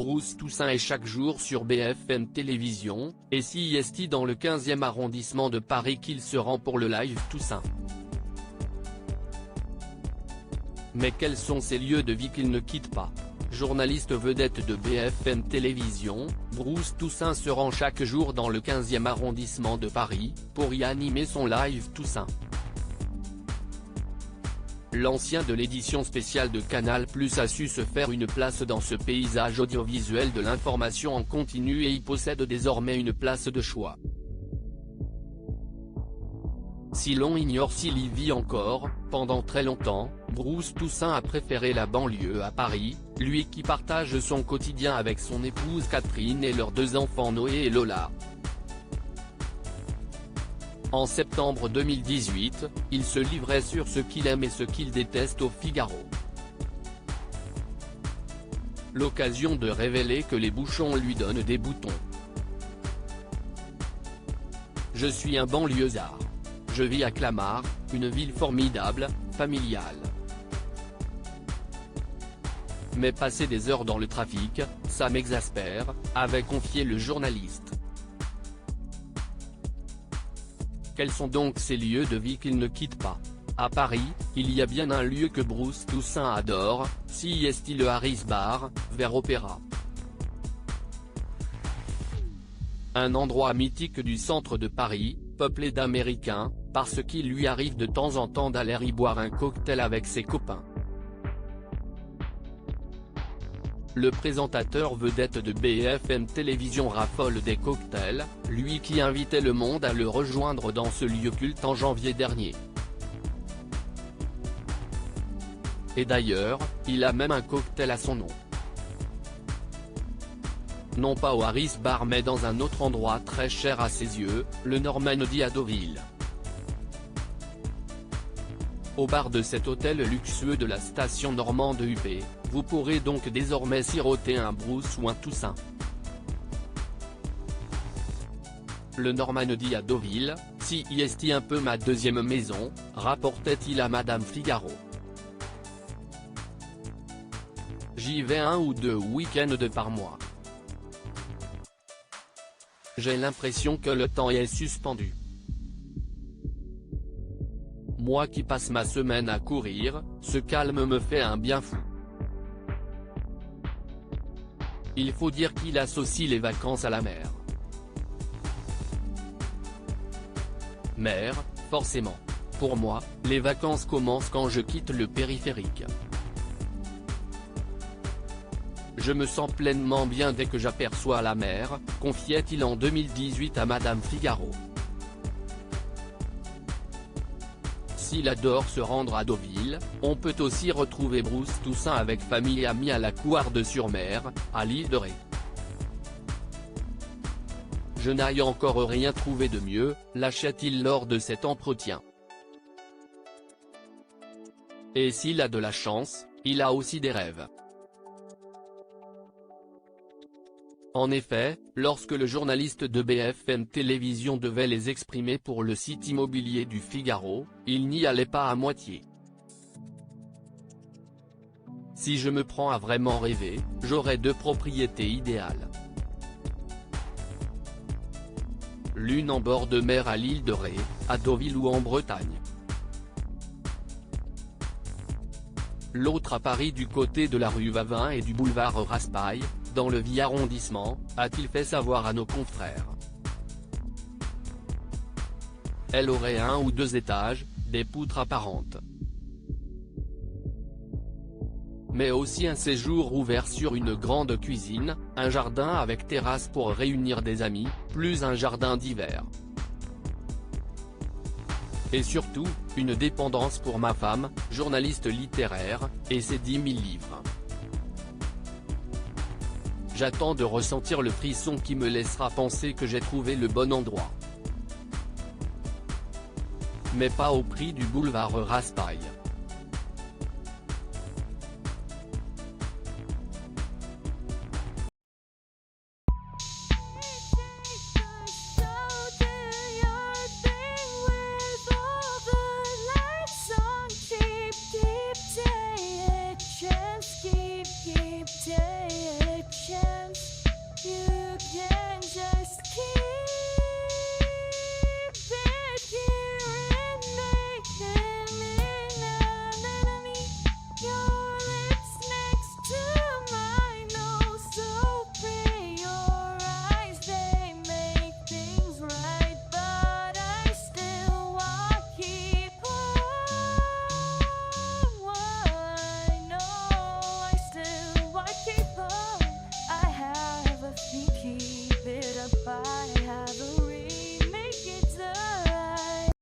Bruce Toussaint est chaque jour sur BFM Télévisions, et c'est dans le 15e arrondissement de Paris qu'il se rend pour le Live Toussaint. Mais quels sont ces lieux de vie qu'il ne quitte pas? Journaliste vedette de BFM Télévisions, Bruce Toussaint se rend chaque jour dans le 15e arrondissement de Paris, pour y animer son Live Toussaint. L'ancien de l'édition spéciale de Canal+ a su se faire une place dans ce paysage audiovisuel de l'information en continu et y possède désormais une place de choix. Si l'on ignore s'il y vit encore, pendant très longtemps, Bruce Toussaint a préféré la banlieue à Paris, lui qui partage son quotidien avec son épouse Catherine et leurs 2 enfants Noé et Lola. En septembre 2018, il se livrait sur ce qu'il aime et ce qu'il déteste au Figaro. L'occasion de révéler que les bouchons lui donnent des boutons. Je suis un banlieusard. Je vis à Clamart, une ville formidable, familiale. Mais passer des heures dans le trafic, ça m'exaspère, avait confié le journaliste. Quels sont donc ces lieux de vie qu'il ne quitte pas? À Paris, il y a bien un lieu que Bruce Toussaint adore, c'est le Harris Bar, vers Opéra. Un endroit mythique du centre de Paris, peuplé d'Américains, parce qu'il lui arrive de temps en temps d'aller y boire un cocktail avec ses copains. Le présentateur vedette de BFM Télévisions raffole des cocktails, lui qui invitait le monde à le rejoindre dans ce lieu culte en janvier dernier. Et d'ailleurs, il a même un cocktail à son nom. Non pas au Harris Bar mais dans un autre endroit très cher à ses yeux, le Normandy à Deauville. Au bar de cet hôtel luxueux de la station normande UP, vous pourrez donc désormais siroter un Bruce ou un Toussaint. Le Normandy à Deauville, c'est un peu ma deuxième maison, rapportait-il à Madame Figaro. J'y vais 1 ou 2 week-ends par mois. J'ai l'impression que le temps est suspendu. Moi qui passe ma semaine à courir, ce calme me fait un bien fou. Il faut dire qu'il associe les vacances à la mer. Mer, forcément. Pour moi, les vacances commencent quand je quitte le périphérique. Je me sens pleinement bien dès que j'aperçois la mer, confiait-il en 2018 à Madame Figaro. S'il adore se rendre à Deauville, on peut aussi retrouver Bruce Toussaint avec famille et amis à la Couarde-sur-Mer, à l'île de Ré. Je n'ai encore rien trouvé de mieux, lâchait-il lors de cet entretien. Et s'il a de la chance, il a aussi des rêves. En effet, lorsque le journaliste de BFM Télévisions devait les exprimer pour le site immobilier du Figaro, il n'y allait pas à moitié. Si je me prends à vraiment rêver, j'aurai 2 propriétés idéales. L'une en bord de mer à l'île de Ré, à Deauville ou en Bretagne. L'autre à Paris du côté de la rue Vavin et du boulevard Raspail, dans le 8e arrondissement, a-t-il fait savoir à nos confrères. Elle aurait 1 ou 2 étages, des poutres apparentes. Mais aussi un séjour ouvert sur une grande cuisine, un jardin avec terrasse pour réunir des amis, plus un jardin d'hiver. Et surtout, une dépendance pour ma femme, journaliste littéraire, et ses 10 000 livres. J'attends de ressentir le frisson qui me laissera penser que j'ai trouvé le bon endroit. Mais pas au prix du boulevard Raspail.